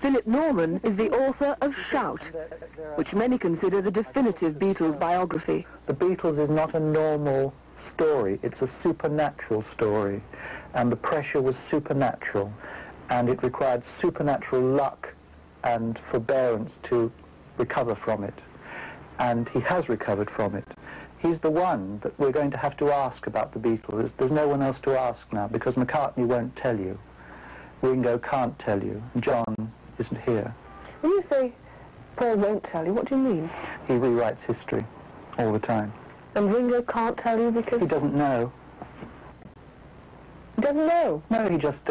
Philip Norman is the author of Shout, which many consider the definitive Beatles biography. The Beatles is not a normal story, it's a supernatural story, and the pressure was supernatural, and it required supernatural luck and forbearance to recover from it, and he has recovered from it. He's the one that we're going to have to ask about the Beatles. There's no one else to ask now, because McCartney won't tell you. Ringo can't tell you. John isn't here. When you say Paul won't tell you, what do you mean? He rewrites history all the time. And Ringo can't tell you because... He doesn't know. He doesn't know? No, he just,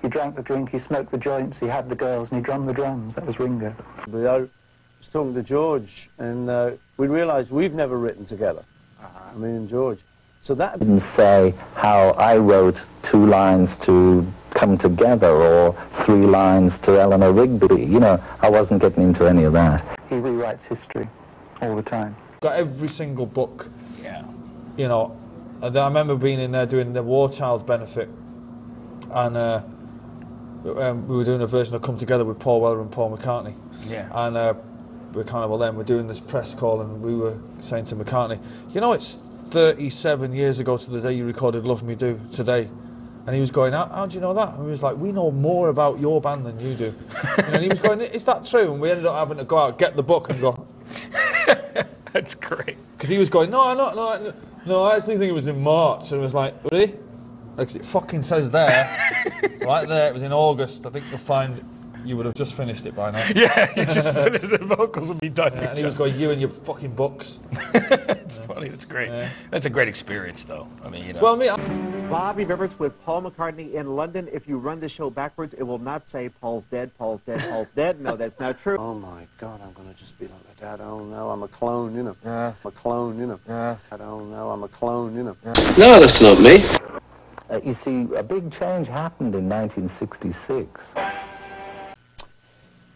he drank the drink, he smoked the joints, he had the girls, and he drummed the drums. That was Ringo. I was talking to George, and we realised we've never written together. Me and George. So that didn't say how I wrote 2 lines to Come Together or 3 lines to Eleanor Rigby. You know, I wasn't getting into any of that. He rewrites history all the time. Got every single book. Yeah. You know, I remember being in there doing the War Child benefit, and we were doing a version of Come Together with Paul Weller and Paul McCartney. Yeah. And we're kind of, well, then we're doing this press call, and we were saying to McCartney, you know, it's 37 years ago to the day you recorded Love Me Do today. And he was going, how do you know that? And we was like, we know more about your band than you do. And he was going, is that true? And we ended up having to go out, get the book and go. That's great. Because he was going, no, I actually think it was in March. And it was like, really? Like, it fucking says there, right there, it was in August. I think you'll find you would have just finished it by now. Yeah, you just finished the vocals would be done. Yeah, and he was going, you and your fucking books. It's funny, that's great. Yeah. That's a great experience, though. I mean, you know. Well, Bobby Rivers with Paul McCartney in London. If you run the show backwards, it will not say Paul's dead, Paul's dead, Paul's dead. No, that's not true. Oh my God, I'm going to just be like my dad. Oh no, I'm a clone, you know. I'm a clone, you know. I don't know, I'm a clone, you know. No, that's not me. You see, a big change happened in 1966.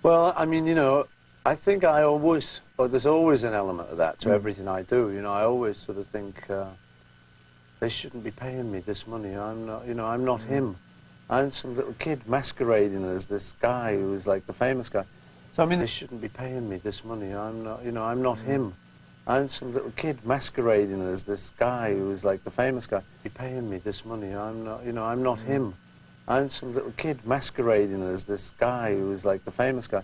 Well, I mean, you know, I think I always, there's always an element of that to everything I do. You know, I always sort of think, they shouldn't be paying me this money. I'm not, you know, I'm not him. I'm some little kid masquerading as this guy who was like the famous guy. So, I mean, they shouldn't be paying me this money. I'm not, you know, I'm not him. I'm some little kid masquerading as this guy who was like the famous guy. Be paying me this money. I'm not, you know, I'm not him. I'm some little kid masquerading as this guy who was like the famous guy.